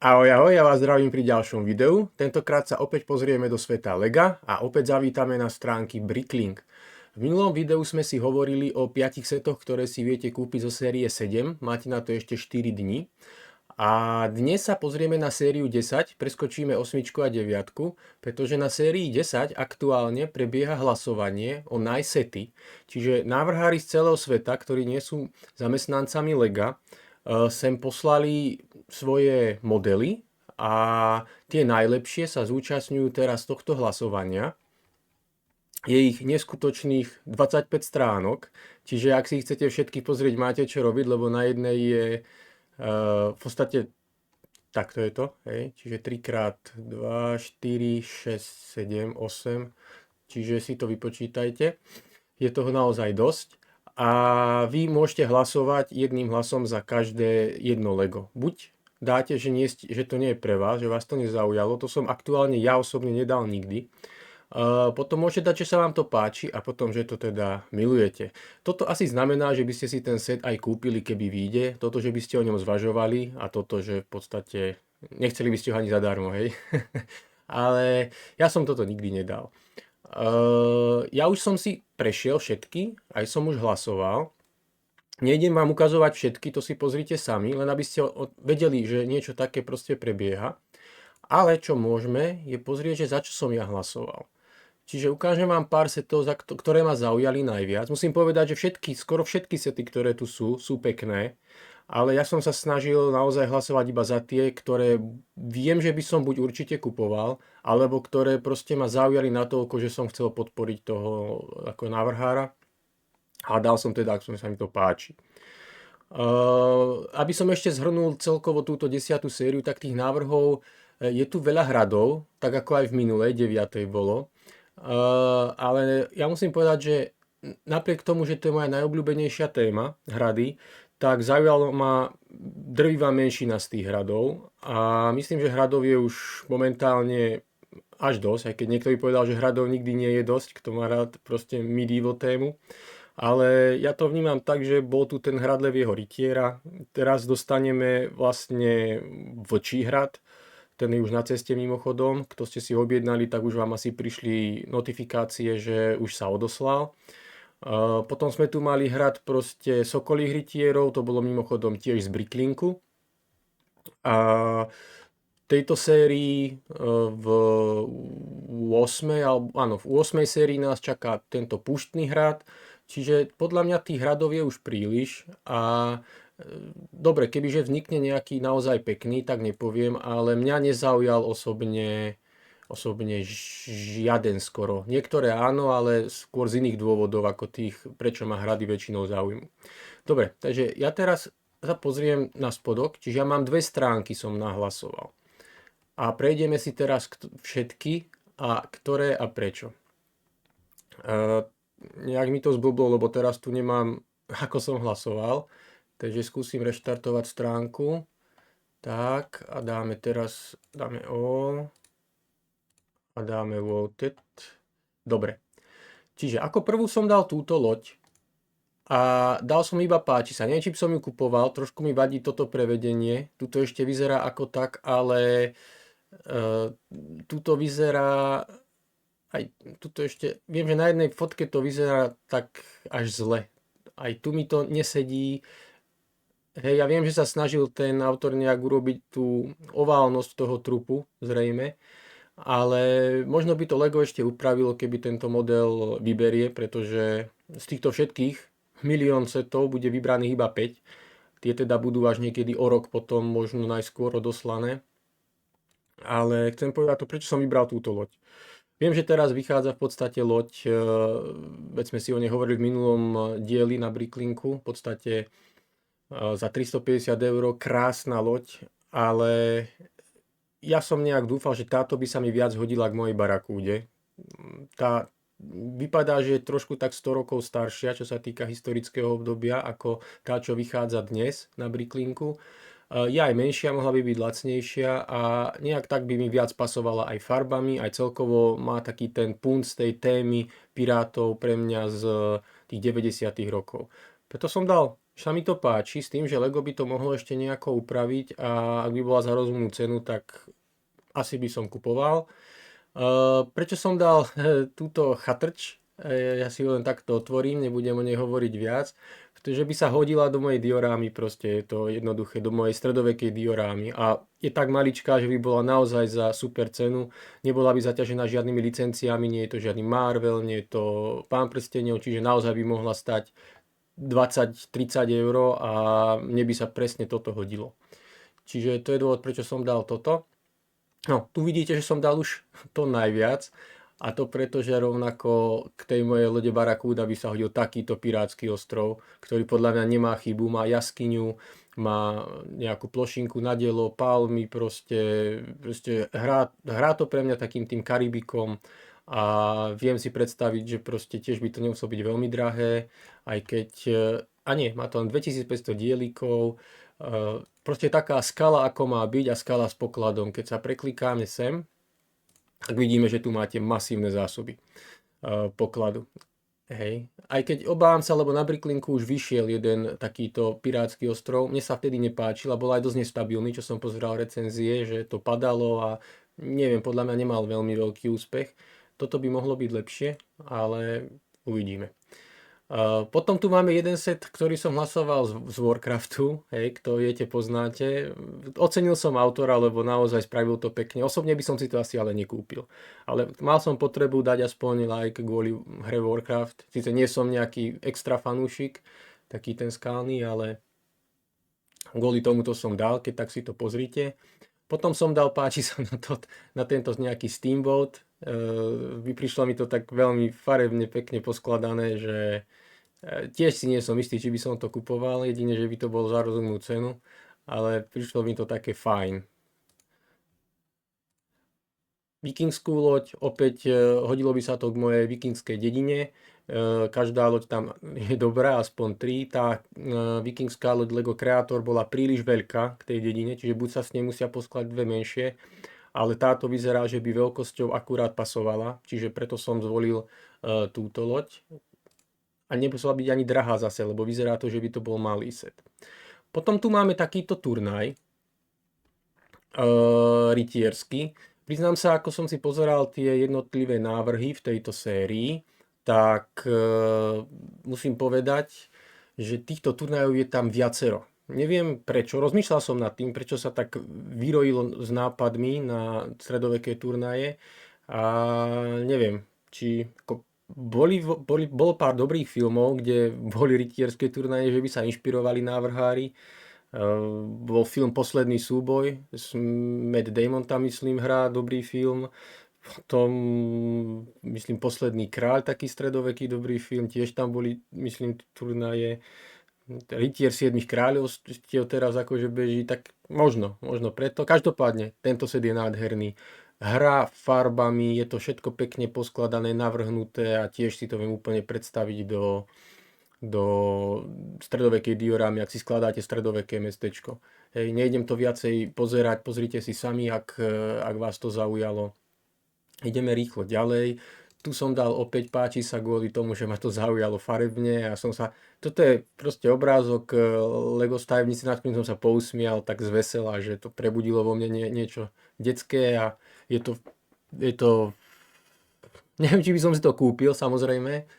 Ahoj, ahoj, ja vás zdravím pri ďalšom videu. Tentokrát sa opäť pozrieme do sveta Lega a opäť zavítame na stránky Bricklink. V minulom videu sme si hovorili o 5 setoch, ktoré si viete kúpiť zo série 7. Máte na to ešte 4 dni. A dnes sa pozrieme na sériu 10, preskočíme 8 a 9, pretože na sérii 10 aktuálne prebieha hlasovanie o najsety. Čiže návrhári z celého sveta, ktorí nie sú zamestnancami Lega, sem poslali svoje modely a tie najlepšie sa zúčastňujú teraz tohto hlasovania. Je ich neskutočných 25 stránok, čiže ak si chcete všetky pozrieť, máte čo robiť, lebo na jednej je v podstate takto je to, hej, čiže 3x2, 4, 6, 7, 8, čiže si to vypočítajte. Je toho naozaj dosť. A vy môžete hlasovať jedným hlasom za každé jedno Lego. Buď dáte, že to nie je pre vás, že vás to nezaujalo, to som aktuálne ja osobne nedal nikdy. Potom môžete dať, že sa vám to páči a potom, že to teda milujete. Toto asi znamená, že by ste si ten set aj kúpili, keby vyjde. Toto, že by ste o ňom zvažovali a toto, že v podstate nechceli by ste ho ani zadarmo, hej. Ale ja som toto nikdy nedal. Ja už som si prešiel všetky, aj som už hlasoval. Nejdem vám ukazovať všetky, to si pozrite sami, len aby ste vedeli, že niečo také proste prebieha. Ale čo môžeme, je pozrieť, že za čo som ja hlasoval. Čiže ukážem vám pár setov, ktoré ma zaujali najviac. Musím povedať, že skoro všetky sety, ktoré tu sú pekné. Ale ja som sa snažil naozaj hlasovať iba za tie, ktoré viem, že by som buď určite kupoval, alebo ktoré proste ma zaujali natoľko, že som chcel podporiť toho ako návrhára. A dal som teda, ak sa mi to páči. Aby som ešte zhrnul celkovo túto 10. sériu, tak tých návrhov je tu veľa hradov, tak ako aj v minulej 9. bolo. Ale ja musím povedať, že napriek tomu, že to je moja najobľúbenejšia téma, hrady, tak zaujalo ma drvivá menšina z tých hradov a myslím, že hradov je už momentálne až dosť, aj keď niekto by povedal, že hradov nikdy nie je dosť, kto má rád proste medieval tému. Ale ja to vnímam tak, že bol tu ten hrad Levieho rytiera, teraz dostaneme vlastne Vlčí hrad, ten je už na ceste mimochodom, kto ste si ho objednali, tak už vám asi prišli notifikácie, že už sa odoslal. Potom sme tu mali hrad proste Sokolích rytierov, to bolo mimochodom tiež z Bricklinku. A v tejto sérii v 8. sérii nás čaká tento Púštny hrad, čiže podľa mňa tých hradov je už príliš a dobre, kebyže vznikne nejaký naozaj pekný, tak nepoviem, ale mňa nezaujal osobne žiaden skoro. Niektoré áno, ale skôr z iných dôvodov ako tých, prečo ma hrady väčšinou zaujímu. Dobre, takže ja teraz sa pozriem na spodok, čiže ja mám 2 stránky som nahlasoval. A prejdeme si teraz všetky a ktoré a prečo. Nejak mi to zblblo, lebo teraz tu nemám, ako som hlasoval. Takže skúsim reštartovať stránku. Tak a dáme all a dáme voted. Dobre. Čiže ako prvú som dal túto loď a dal som iba páči sa. Neviem, či som ju kupoval, trošku mi vadí toto prevedenie. Tuto ešte vyzerá ako tak, ale tuto vyzerá aj tuto ešte, viem, že na jednej fotke to vyzerá tak až zle. Aj tu mi to nesedí. Hej, ja viem, že sa snažil ten autor nejak urobiť tú oválnosť toho trupu, zrejme. Ale možno by to Lego ešte upravilo, keby tento model vyberie, pretože z týchto všetkých milión setov bude vybraných iba 5. Tie teda budú až niekedy o rok potom možno najskôr odoslané. Ale chcem povedať to, prečo som vybral túto loď. Viem, že teraz vychádza v podstate loď, veď sme si o nej hovorili v minulom dieli na Bricklinku, v podstate za 350 €, krásna loď, ale ja som nejak dúfal, že táto by sa mi viac hodila k mojej barakúde. Tá vypadá, že je trošku tak 100 rokov staršia, čo sa týka historického obdobia, ako tá, čo vychádza dnes na Bricklinku. Je aj menšia, mohla by byť lacnejšia a nejak tak by mi viac pasovala aj farbami, aj celkovo má taký ten punt z tej témy pirátov pre mňa z tých 90. rokov. Preto som dal sa mi to páči s tým, že Lego by to mohlo ešte nejako upraviť a ak by bola za rozumnú cenu, tak asi by som kupoval. Prečo som dal túto chatrč? Ja si ho len takto otvorím, nebudem o nej hovoriť viac, pretože by sa hodila do mojej diorámy, proste je to jednoduché, do mojej stredovekej diorámy a je tak maličká, že by bola naozaj za super cenu, nebola by zaťažená žiadnymi licenciami, nie je to žiadny Marvel, nie je to Pán prstenov, čiže naozaj by mohla stať 20-30 eur a mne by sa presne toto hodilo. Čiže to je dôvod, prečo som dal toto. No, tu vidíte, že som dal už to najviac a to preto, že rovnako k tej mojej lode Barracuda by sa hodil takýto pirátsky ostrov, ktorý podľa mňa nemá chybu, má jaskyňu, má nejakú plošinku na dielo, palmy, proste hrá to pre mňa takým tým Karibikom a viem si predstaviť, že proste tiež by to nemuselo byť veľmi drahé, aj keď, a nie, má to len 2500 dielikov, proste taká skala, ako má byť a skala s pokladom. Keď sa preklikáme sem, tak vidíme, že tu máte masívne zásoby pokladu. Hej. Aj keď obávam sa, lebo na Bricklinku už vyšiel jeden takýto pirátsky ostrov, mne sa vtedy nepáčil a bol aj dosť nestabilný, čo som pozeral recenzie, že to padalo a neviem, podľa mňa nemal veľmi veľký úspech. Toto by mohlo byť lepšie, ale uvidíme. Potom tu máme jeden set, ktorý som hlasoval z Warcraftu, hej, kto viete, poznáte. Ocenil som autora, lebo naozaj spravil to pekne. Osobne by som si to asi ale nekúpil. Ale mal som potrebu dať aspoň like kvôli hre Warcraft. Sice nie som nejaký extra fanúšik, taký ten skalný, ale kvôli tomuto som dal, keď tak si to pozrite. Potom som dal, páči sa na tento nejaký Steamboat. Prišlo mi to tak veľmi farebne, pekne poskladané, že tiež si nie som istý, či by som to kupoval, jedine, že by to bolo za rozumnú cenu, ale prišlo mi to také fajn. Vikingskú loď, opäť hodilo by sa to k mojej vikingskej dedine. Každá loď tam je dobrá, aspoň 3. Tá vikingská loď Lego Creator bola príliš veľká k tej dedine, čiže buď sa s nej musia poskladať dve menšie, ale táto vyzerá, že by veľkosťou akurát pasovala, čiže preto som zvolil túto loď. A nemusela byť ani drahá zase, lebo vyzerá to, že by to bol malý set. Potom tu máme takýto turnaj rytiersky. Priznám sa, ako som si pozeral tie jednotlivé návrhy v tejto sérii, tak musím povedať, že týchto turnajov je tam viacero. Neviem prečo, rozmýšľal som nad tým, prečo sa tak vyrojilo s nápadmi na stredoveké turnaje a neviem, či bolo pár dobrých filmov, kde boli rytierské turnaje, že by sa inšpirovali návrhári. Bol film Posledný súboj, Matt Damon tam myslím hrá, dobrý film. Potom, myslím, Posledný kráľ, taký stredoveký dobrý film, tiež tam boli, myslím, turnaje. Rytier 7 kráľovstiev teraz akože beží, tak možno preto. Každopádne, tento set je nádherný. Hra farbami, je to všetko pekne poskladané, navrhnuté a tiež si to viem úplne predstaviť do stredovekej diorámy, ak si skladáte stredoveké mestečko. Hej, nejdem to viacej pozerať, pozrite si sami, ak vás to zaujalo. Ideme rýchlo ďalej. Tu som dal opäť, páči sa kvôli tomu, že ma to zaujalo farebne a toto je proste obrázok Lego stavebnice, nad ktorým som sa pousmial tak zvesela, že to prebudilo vo mne niečo detské a je to, neviem, či by som si to kúpil, samozrejme,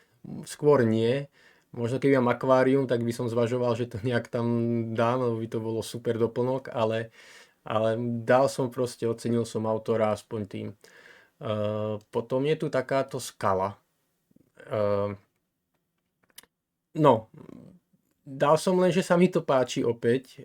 skôr nie. Možno keby mám akvárium, tak by som zvažoval, že to nejak tam dám, lebo by to bolo super doplnok, ale dal som proste, ocenil som autora aspoň tým. Potom je tu takáto skala. No, dal som len, že sa mi to páči opäť.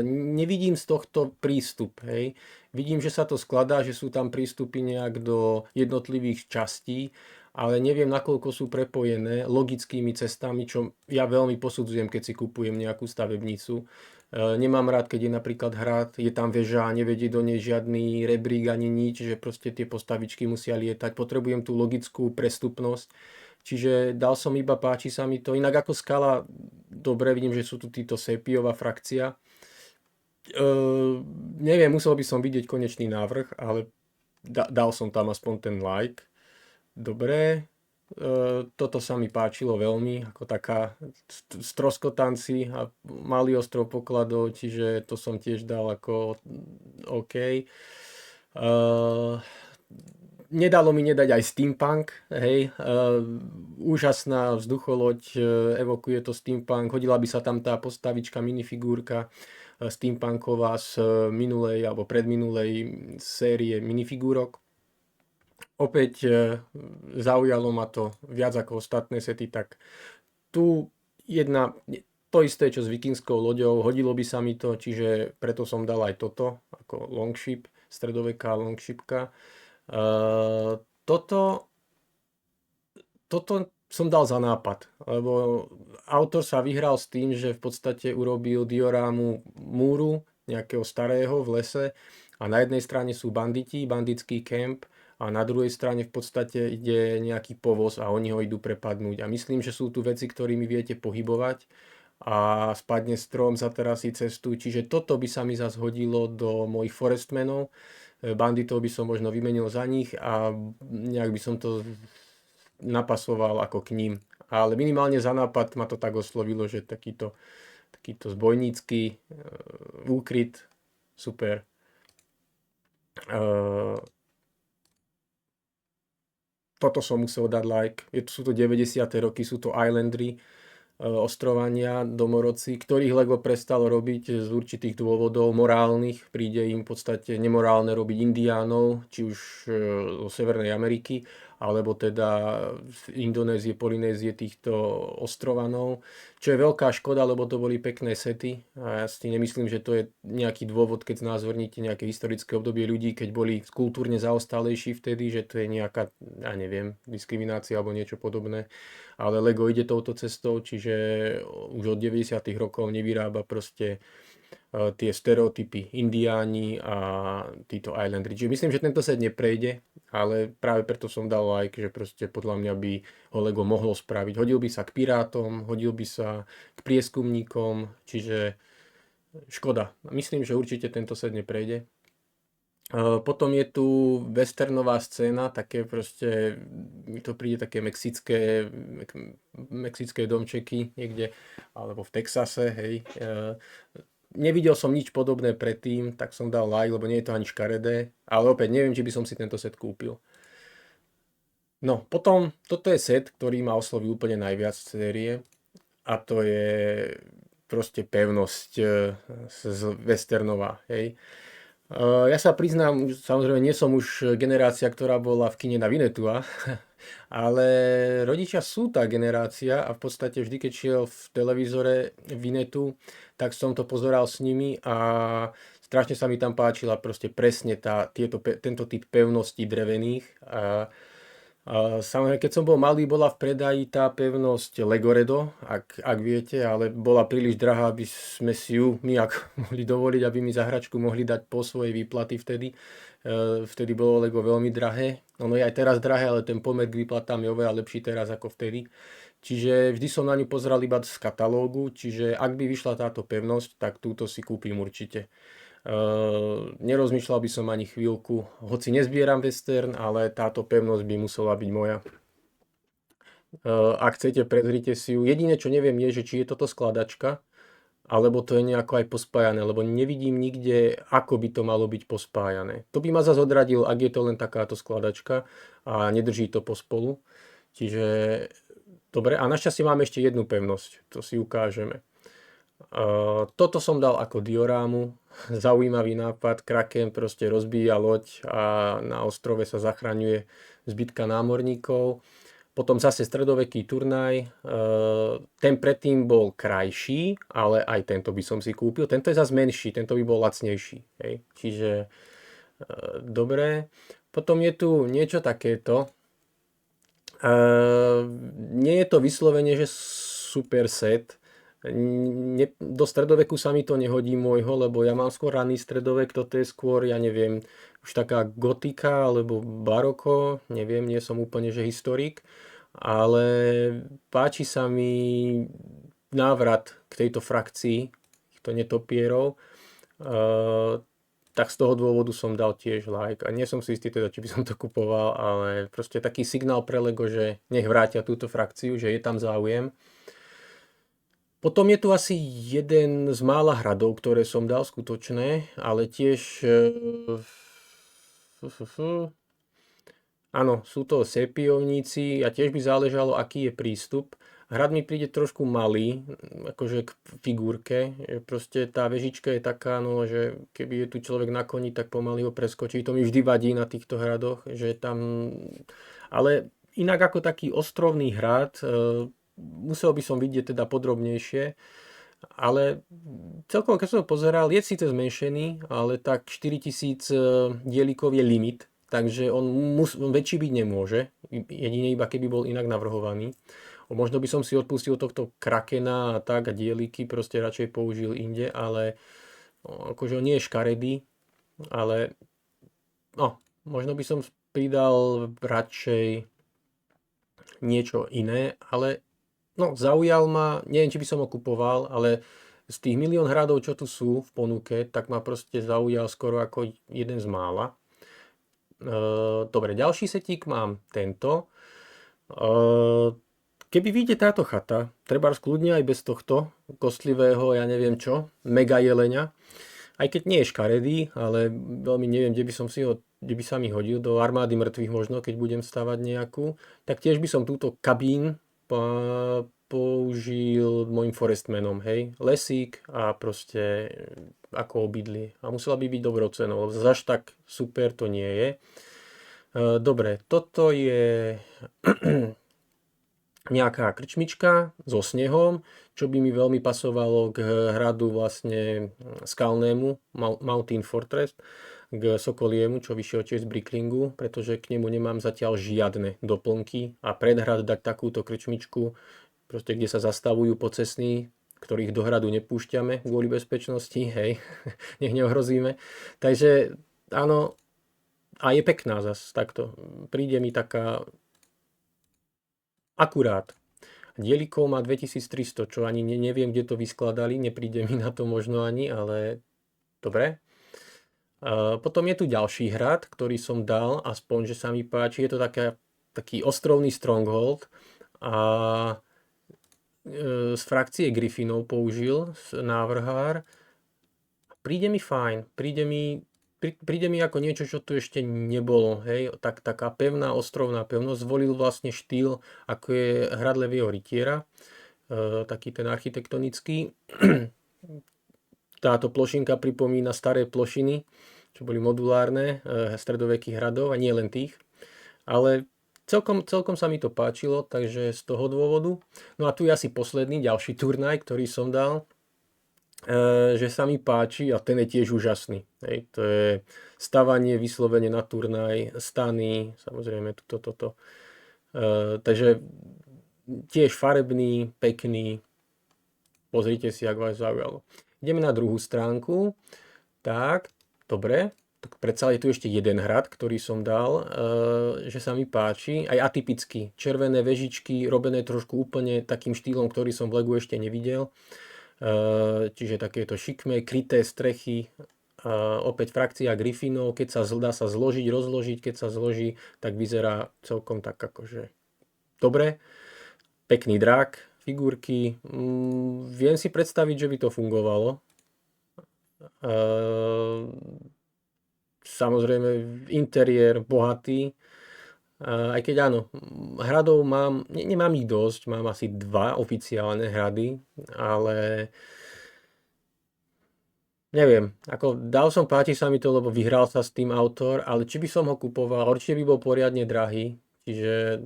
Nevidím z tohto prístup, hej. Vidím, že sa to skladá, že sú tam prístupy nejak do jednotlivých častí, ale neviem, nakoľko sú prepojené logickými cestami, čo ja veľmi posudzujem, keď si kupujem nejakú stavebnicu. Nemám rád, keď je napríklad hrad, je tam väža a nevedie do nej žiadny rebrík ani nič, že proste tie postavičky musia lietať. Potrebujem tú logickú prestupnosť. Čiže dal som iba, páči sa mi to. Inak ako skala, dobre, vidím, že sú tu títo Sepiová frakcia. Neviem, musel by som vidieť konečný návrh, ale dal som tam aspoň ten like. Dobre. Toto sa mi páčilo veľmi, ako taká stroskotanci a malý ostrov pokladov, čiže to som tiež dal ako OK. Nedalo mi nedať aj steampunk, hej. Úžasná vzducholoď, evokuje to steampunk. Hodila by sa tam tá postavička, minifigúrka steampunková z minulej alebo predminulej série minifigúrok. Opäť zaujalo ma to viac ako ostatné sety, tak tu to isté, čo s vikingskou loďou, hodilo by sa mi to, čiže preto som dal aj toto, ako longship, stredoveká longshipka. Toto, toto som dal za nápad, lebo autor sa vyhral s tým, že v podstate urobil diorámu múru nejakého starého v lese a na jednej strane sú banditi, banditský kemp a na druhej strane v podstate ide nejaký povoz a oni ho idú prepadnúť. A myslím, že sú tu veci, ktorými viete pohybovať a spadne strom, zaterasí cestu, čiže toto by sa mi zase hodilo do mojich forestmenov. Banditov by som možno vymenil za nich a nejak by som to napasoval ako k ním. Ale minimálne za nápad ma to tak oslovilo, že takýto zbojnícky úkryt, super. Toto som musel dať like. Sú to 90. roky, sú to Islandry, ostrovania, domorodci, ktorých Lego prestalo robiť z určitých dôvodov morálnych. Príde im v podstate nemorálne robiť indiánov, či už zo Severnej Ameriky, alebo teda z Indonézie, Polynézie týchto ostrovanov. Čo je veľká škoda, lebo to boli pekné sety. A ja si nemyslím, že to je nejaký dôvod, keď znázorníte nejaké historické obdobie ľudí, keď boli kultúrne zaostalejší vtedy, že to je nejaká, ja neviem, diskriminácia alebo niečo podobné. Ale Lego ide touto cestou, čiže už od 90. rokov nevyrába proste tie stereotypy indiáni a títo Islandry. Čiže myslím, že tento set neprejde, ale práve preto som dal like, že proste podľa mňa by ho Lego mohlo spraviť. Hodil by sa k pirátom, hodil by sa k prieskumníkom, čiže škoda. Myslím, že určite tento set neprejde. Potom je tu westernová scéna, také proste, mi to príde také mexické domčeky niekde, alebo v Texase, hej. Nevidel som nič podobné predtým, tak som dal like, lebo nie je to ani škaredé, ale opäť neviem, či by som si tento set kúpil. No, potom, toto je set, ktorý ma osloví úplne najviac z série, a to je proste pevnosť z westernová, hej. Ja sa priznám, samozrejme nie som už generácia, ktorá bola v kine na Vinetua, ale rodičia sú tá generácia a v podstate vždy, keď šiel v televízore Vinetu, tak som to pozeral s nimi a strašne sa mi tam páčila proste presne tento typ pevností drevených. Samozrejme, keď som bol malý, bola v predaji tá pevnosť Legoredo, ak viete, ale bola príliš drahá, aby sme si ju my mohli dovoliť, aby mi za hračku mohli dať po svojej výplaty vtedy. Vtedy bolo Lego veľmi drahé. Ono je aj teraz drahé, ale ten pomer k výplatám je oveľa lepší teraz ako vtedy. Čiže vždy som na ňu pozeral iba z katalógu, čiže ak by vyšla táto pevnosť, tak túto si kúpim určite. Nerozmýšľal by som ani chvíľku, hoci nezbieram western, ale táto pevnosť by musela byť moja. Ak chcete, prezrite si ju. Jediné, čo neviem, je, že či je toto skladačka, alebo to je nejako aj pospájané, lebo nevidím nikde, ako by to malo byť pospájané. To by ma zase odradil, ak je to len takáto skladačka a nedrží to pospolu. Čiže dobre, a našťastie máme ešte jednu pevnosť, to si ukážeme. Toto som dal ako diorámu, zaujímavý nápad, Kraken proste rozbíja loď a na ostrove sa zachraňuje zbytka námorníkov. Potom zase stredoveký turnaj, ten predtým bol krajší, ale aj tento by som si kúpil. Tento je zase menší, tento by bol lacnejší. Hej. Čiže dobre. Potom je tu niečo takéto. Nie je to vyslovene, že super set. Do stredoveku sa mi to nehodí môjho, lebo ja mám skôr raný stredovek, toto je skôr, ja neviem, už taká gotika alebo baroko, neviem, nie som úplne že historik, ale páči sa mi návrat k tejto frakcii, týchto netopierov. tak z toho dôvodu som dal tiež like. A nie som si istý teda, či by som to kupoval, ale proste taký signál pre Lego, že nech vrátia túto frakciu, že je tam záujem. Potom je tu asi jeden z mála hradov, ktoré som dal skutočné, ale tiež... Áno, sú to serpiovníci a tiež by záležalo, aký je prístup. Hrad mi príde trošku malý, akože k figurke. Proste tá vežička je taká, no, že keby je tu človek na koni, tak pomaly ho preskočí. To mi vždy vadí na týchto hradoch, že tam... Ale inak ako taký ostrovný hrad, musel by som vidieť teda podrobnejšie, ale celkovo, keď som ho pozeral, je síce zmenšený, ale tak 4000 dielikov je limit, takže on väčší byť nemôže, jedine iba keby bol inak navrhovaný. Možno by som si odpustil tohto krakena a tak a dieliky proste radšej použil inde, ale akože on nie je škaredý, ale no, možno by som pridal radšej niečo iné, ale no, zaujal ma, neviem, či by som ho kupoval, ale z tých milión hradov, čo tu sú v ponuke, tak ma proste zaujal skoro ako jeden z mála. Dobre, ďalší setík mám tento. Keby vyjde táto chata, treba kľudne aj bez tohto kostlivého, ja neviem čo, mega jeleňa, aj keď nie je škaredý, ale veľmi neviem, kde by sa mi hodil, do armády mŕtvych možno, keď budem stavať nejakú, tak tiež by som túto kabín použil môjim forestmanom, hej, lesík a proste ako obydlie. A musela by byť dobrou cenou, lebo zaž tak super to nie je. Dobre, toto je nejaká krčmička so snehom, čo by mi veľmi pasovalo k hradu vlastne skalnému, Mountain Fortress, k Sokoliemu, čo vyšiel tiež z Bricklingu, pretože k nemu nemám zatiaľ žiadne doplnky a pred hrad dať takúto krčmičku, proste kde sa zastavujú pocestní, ktorých do hradu nepúšťame kvôli bezpečnosti, hej, nech neohrozíme. Takže áno, a je pekná zas takto. Príde mi taká akurát. Dielikov má 2300, čo ani neviem, kde to vyskladali, nepríde mi na to možno ani, ale dobre. Potom je tu ďalší hrad, ktorý som dal, aspoň, že sa mi páči. Je to taký ostrovný stronghold a z frakcie Griffinov použil návrhár. Príde mi fajn, príde mi ako niečo, čo tu ešte nebolo, hej, taká pevná ostrovná pevnosť. Zvolil vlastne štýl, ako je hrad Levieho rytiera, taký ten architektonický. Táto plošinka pripomína staré plošiny, čo boli modulárne stredovekých hradov a nie len tých. Ale celkom sa mi to páčilo, takže z toho dôvodu. No a tu je asi posledný, ďalší turnaj, ktorý som dal, že sa mi páči a ten je tiež úžasný. Hej, to je stavanie vyslovene na turnaj, stany, samozrejme toto. Takže tiež farebný, pekný. Pozrite si, ak vás zaujalo. Ideme na druhú stránku. Tak, dobre. Tak predsa je tu ešte jeden hrad, ktorý som dal, že sa mi páči. Aj atypický. Červené vežičky, robené trošku úplne takým štýlom, ktorý som v Legu ešte nevidel. Čiže takéto šikmé, kryté strechy. Opäť frakcia Griffinov. Keď sa dá sa zložiť, rozložiť, keď sa zloží, tak vyzerá celkom tak akože dobre. Pekný drak, figurky. Viem si predstaviť, že by to fungovalo. Samozrejme interiér bohatý. Aj keď áno, hradov nemám ich dosť, mám asi 2 oficiálne hrady, ale neviem, ako dal som, páči sa mi to, lebo vyhral sa s tým autor, ale či by som ho kupoval, určite by bol poriadne drahý, čiže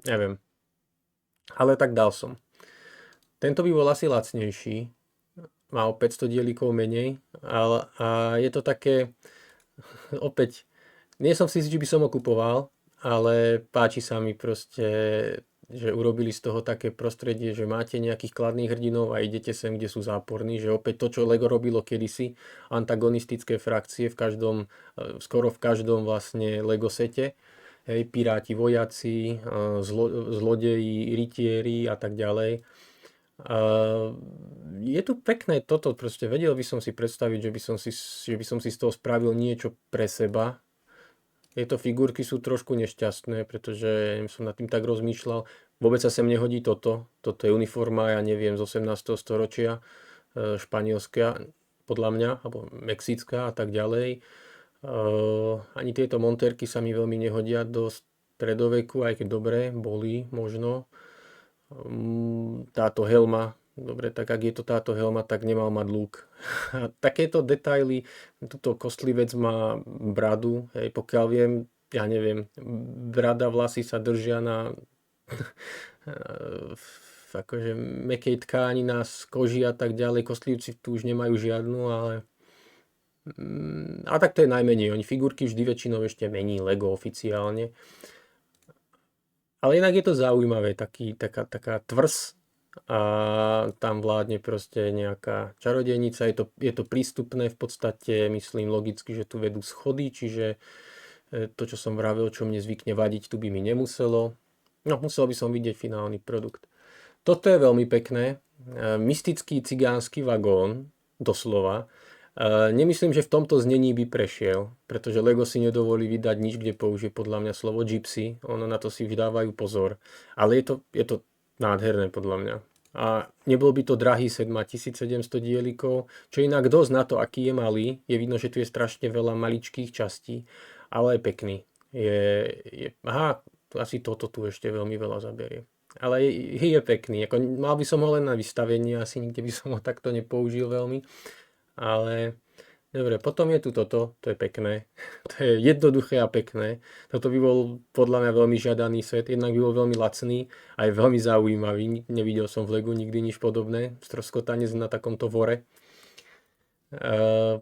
neviem. Ale tak dal som. Tento by bol asi lacnejší, má o 500 dielikov menej, a je to také, opäť, nie som si, či by som ho kupoval, ale páči sa mi proste, že urobili z toho také prostredie, že máte nejakých kladných hrdinov a idete sem, kde sú záporní, že opäť to, čo Lego robilo kedysi, antagonistické frakcie skoro v každom vlastne Lego sete, hej, piráti, vojaci, zlodeji, rytieri a tak ďalej. Je tu pekné toto, proste vedel by som si predstaviť, že by som si z toho spravil niečo pre seba. Tieto figurky sú trošku nešťastné, pretože som nad tým tak rozmýšľal. Vôbec sa sem nehodí toto. Toto je uniforma, ja neviem, z 18. storočia, španielská, podľa mňa, alebo mexická a tak ďalej. Ani tieto montérky sa mi veľmi nehodia do stredoveku, aj keď dobre, boli možno. Táto helma, dobre, tak ak je to táto helma, tak nemal mať lúk. A takéto detaily, tuto kostlivec má bradu, hej, pokiaľ viem, ja neviem, brada, vlasy sa držia na akože mekej tkáni, na koži a tak ďalej. Kostlivci tu už nemajú žiadnu, ale a tak to je najmenej. Oni figurky vždy väčšinou ešte mení Lego oficiálne. Ale inak je to zaujímavé, taká tvrz a tam vládne proste nejaká čarodejnica. Je to prístupné v podstate, myslím logicky, že tu vedú schody, čiže to, čo som vravel, čo mne zvykne vadiť, tu by mi nemuselo. No, musel by som vidieť finálny produkt. Toto je veľmi pekné. Mystický cigánsky vagón, doslova. Nemyslím, že v tomto znení by prešiel, pretože Lego si nedovolí vydať nič, kde použije podľa mňa slovo gypsy. Ono na to si vždy dávajú pozor. Ale je to nádherné podľa mňa. A nebol by to drahý set, má 1700 dielikov, čo inak dosť na to, aký je malý. Je vidno, že tu je strašne veľa maličkých častí, ale je pekný. Aha, asi toto tu ešte veľmi veľa zaberie. Ale je pekný. Ako, mal by som ho len na vystavenie, asi nikde by som ho takto nepoužil veľmi. Ale dobre, potom je tu toto, to je pekné. To je jednoduché a pekné. Toto by bol podľa mňa veľmi žiadaný set, jednak by bol veľmi lacný a je veľmi zaujímavý. Nevidel som v Legu nikdy nič podobné. Stroskotanec na takomto vore.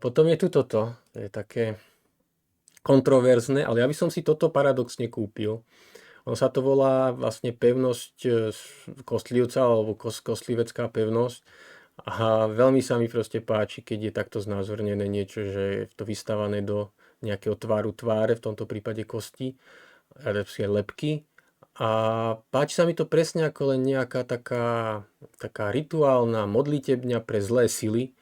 Potom je tu toto, to je také kontroverzné, ale ja by som si toto paradoxne kúpil. Ono sa to volá vlastne pevnosť kostlivca alebo kostlivecká pevnosť. A veľmi sa mi proste páči, keď je takto znázornené niečo, že je to vystavané do nejakého tváru tváre, v tomto prípade kosti, lebky. A páči sa mi to presne ako len nejaká taká rituálna modlitebňa pre zlé sily,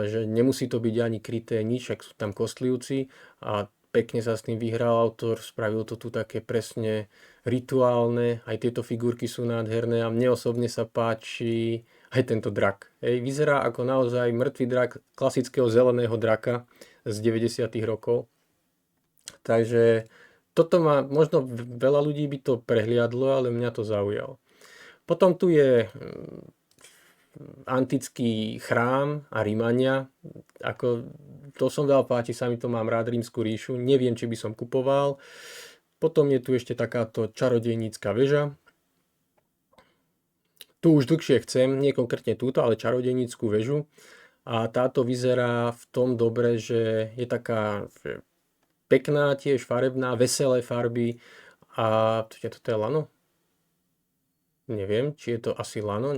že nemusí to byť ani kryté nič, ak sú tam kostlivci a pekne sa s tým vyhral autor, spravil to tu také presne rituálne, aj tieto figurky sú nádherné a mne osobne sa páči aj tento drak. Vyzerá ako naozaj mŕtvý drak klasického zeleného draka z 90. rokov. Takže toto má, možno veľa ľudí by to prehliadlo, ale mňa to zaujalo. Potom tu je antický chrám a Rímania. To som veľa páči, sa mi to, mám rád Rímsku ríšu. Neviem, či by som kupoval. Potom je tu ešte takáto čarodejnícka väža. Tu už dlhšie chcem, nie konkrétne túto, ale čarodejnícku väžu. A táto vyzerá v tom dobre, že je taká pekná, tiež farebná, veselé farby. A toto je lano? Neviem, či je to asi lano.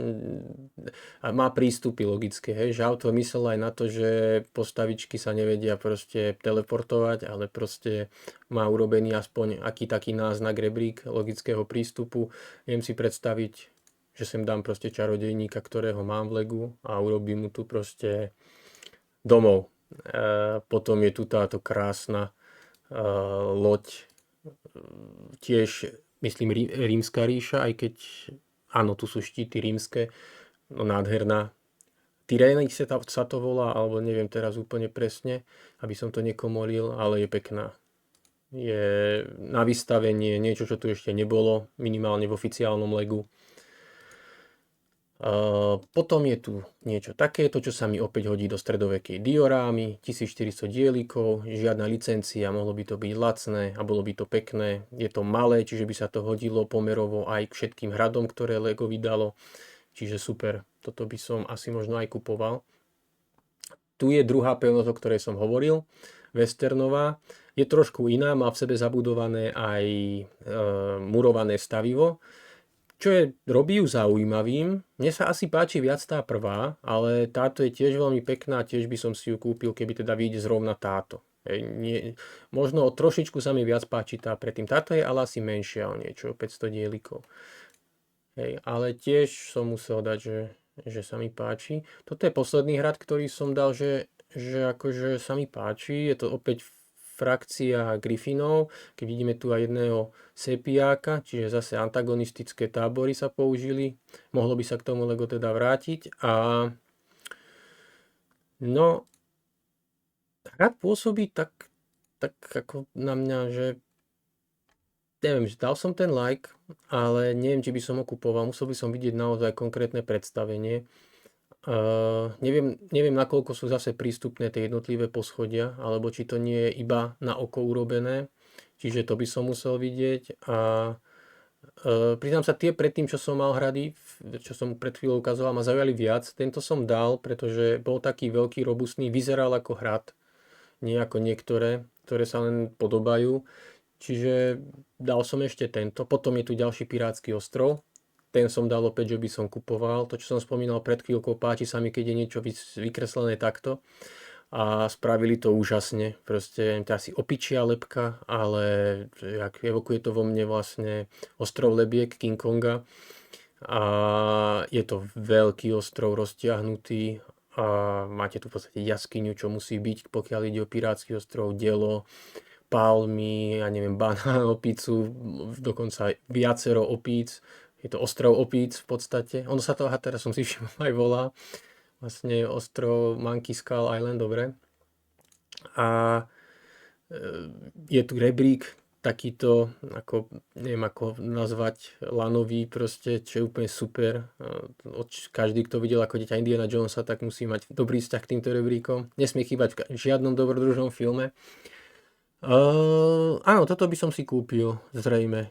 A má prístupy logické, hej. Že autor myslel aj na to, že postavičky sa nevedia proste teleportovať, ale proste má urobený aspoň aký taký náznak rebrík logického prístupu. Viem si predstaviť, že sem dám proste čarodejníka, ktorého mám v Legu a urobím mu tu proste domov. Potom je tu táto krásna loď, tiež myslím Rímska ríša, aj keď áno, tu sú štíty rímske, no nádherná. Tyrénix sa to volá, alebo neviem teraz úplne presne, aby som to nekomolil, ale je pekná. Je na vystavenie niečo, čo tu ešte nebolo, minimálne v oficiálnom Legu. Potom je tu niečo takéto, čo sa mi opäť hodí do stredovekej diorámy, 1400 dielikov, žiadna licencia, mohlo by to byť lacné a bolo by to pekné. Je to malé, čiže by sa to hodilo pomerovo aj k všetkým hradom, ktoré Lego vydalo, čiže super, toto by som asi možno aj kupoval. Tu je druhá pevnosť, o ktorej som hovoril, westernová, je trošku iná, má v sebe zabudované aj murované stavivo, čo robí ju zaujímavým. Mne sa asi páči viac tá prvá, ale táto je tiež veľmi pekná, tiež by som si ju kúpil, keby teda vyjde zrovna táto. Možno trošičku sa mi viac páči tá predtým. Táto je ale asi menšia o niečo, 500 dielikov. hej, ale tiež som musel dať, že sa mi páči. Toto je posledný hrad, ktorý som dal, že akože sa mi páči. Je to opäť frakcia Griffinov, keď vidíme tu aj jedného sepiáka, čiže zase antagonistické tábory sa použili. Mohlo by sa k tomu Lego teda vrátiť. A no, hrad pôsobí tak ako na mňa, že neviem, že dal som ten like, ale neviem, či by som ho kupoval. Musel by som vidieť naozaj konkrétne predstavenie. Neviem, nakoľko sú zase prístupné tie jednotlivé poschodia, alebo či to nie je iba na oko urobené. Čiže to by som musel vidieť. A priznám sa, tie predtým, čo som mal hrady, čo som pred chvíľou ukazoval, ma zaujali viac. Tento som dal, pretože bol taký veľký, robustný, vyzeral ako hrad, nie ako niektoré, ktoré sa len podobajú. Čiže dal som ešte tento. Potom je tu ďalší pirátsky ostrov. Ten som dal opäť, že by som kupoval. To, čo som spomínal pred chvíľkou, páči sa mi, keď je niečo vykreslené takto. A spravili to úžasne. Proste to asi opičia lebka, ale jak evokuje to vo mne vlastne ostrov lebiek King Konga. A je to veľký ostrov roztiahnutý. A máte tu v podstate jaskyňu, čo musí byť, pokiaľ ide o pirátsky ostrov, dielo, palmy, ja neviem, banán, opicu, dokonca viacero opíc. Je to ostrov opíc v podstate. Ono sa to, teraz som si všimol, aj volá. Vlastne ostrov Monkey Skull Island, dobre. A je tu rebrík takýto, ako, neviem ako nazvať, lanový proste, čo je úplne super. Každý, kto videl ako dieťa Indiana Jonesa, tak musí mať dobrý vzťah k týmto rebríkom. Nesmie chýbať v žiadnom dobrodružnom filme. Áno, toto by som si kúpil, zrejme.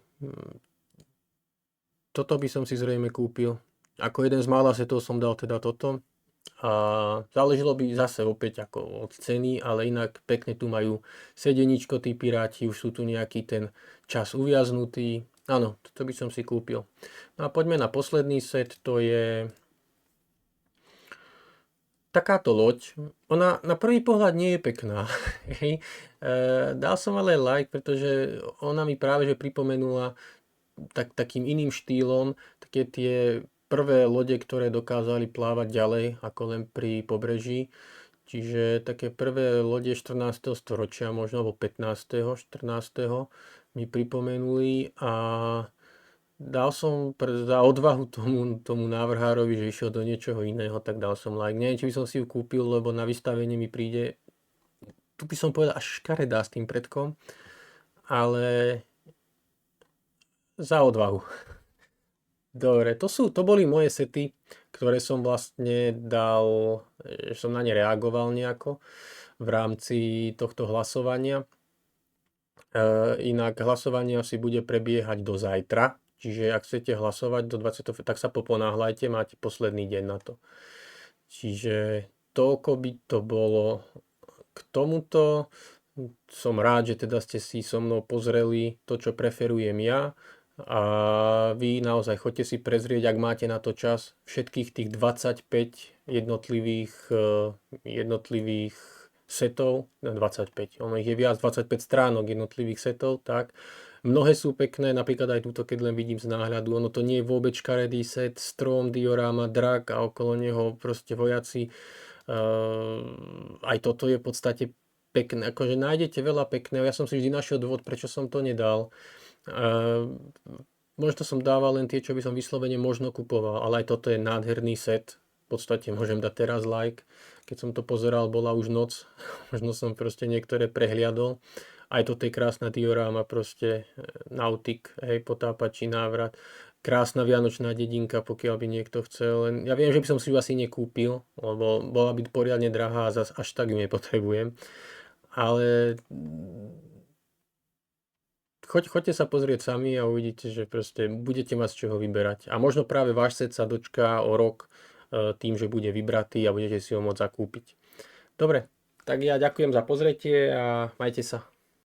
Toto by som si zrejme kúpil. Ako jeden z mála setov som dal teda toto. A záležilo by zase opäť ako od ceny, ale inak pekne tu majú sedeničko tí piráti, už sú tu nejaký ten čas uviaznutý. Áno, toto by som si kúpil. No a poďme na posledný set, to je takáto loď. Ona na prvý pohľad nie je pekná. Dal som ale like, pretože ona mi práve že pripomenula takým iným štýlom také tie prvé lode, ktoré dokázali plávať ďalej ako len pri pobreží. Čiže také prvé lode 14. storočia, možno alebo 15. 14. mi pripomenuli a dal som za odvahu tomu návrhárovi, že išiel do niečoho iného, tak dal som like. Neviem, či by som si ju kúpil, lebo na vystavenie mi príde, tu by som povedal, až škaredá s tým predkom, ale za odvahu. Dobre, to boli moje sety, ktoré som vlastne dal, že som na ne reagoval nejako v rámci tohto hlasovania. Inak hlasovanie asi bude prebiehať do zajtra, čiže ak chcete hlasovať do 20. tak sa poponáhľajte, máte posledný deň na to. Čiže toľko by to bolo k tomuto. Som rád, že teda ste si so mnou pozreli to, čo preferujem ja. A vy naozaj choďte si prezrieť, ak máte na to čas, všetkých tých 25 jednotlivých setov, 25, ono ich je viac, 25 stránok jednotlivých setov, tak. Mnohé sú pekné, napríklad aj túto, keď len vidím z náhľadu, ono to nie je vôbec škaredý set, strom, dioráma, drak a okolo neho proste vojaci. Aj toto je v podstate pekné, akože nájdete veľa pekného, ja som si vždy našiel dôvod, prečo som to nedal. Možno som dával len tie, čo by som vyslovene možno kupoval, ale aj toto je nádherný set. V podstate môžem dať teraz like. Keď som to pozeral, bola už noc. Možno som proste niektoré prehliadol. Aj toto je krásna dioráma, proste nautik, hej, potápačí návrat. Krásna vianočná dedinka, pokiaľ by niekto chcel. Len ja viem, že by som si ju asi nekúpil, lebo bola by poriadne drahá a zase až tak ju nepotrebujem. Ale choďte sa pozrieť sami a uvidíte, že proste budete mať z čoho vyberať. A možno práve váš set sa dočká o rok tým, že bude vybratý a budete si ho môcť zakúpiť. Dobre, tak ja ďakujem za pozretie a majte sa.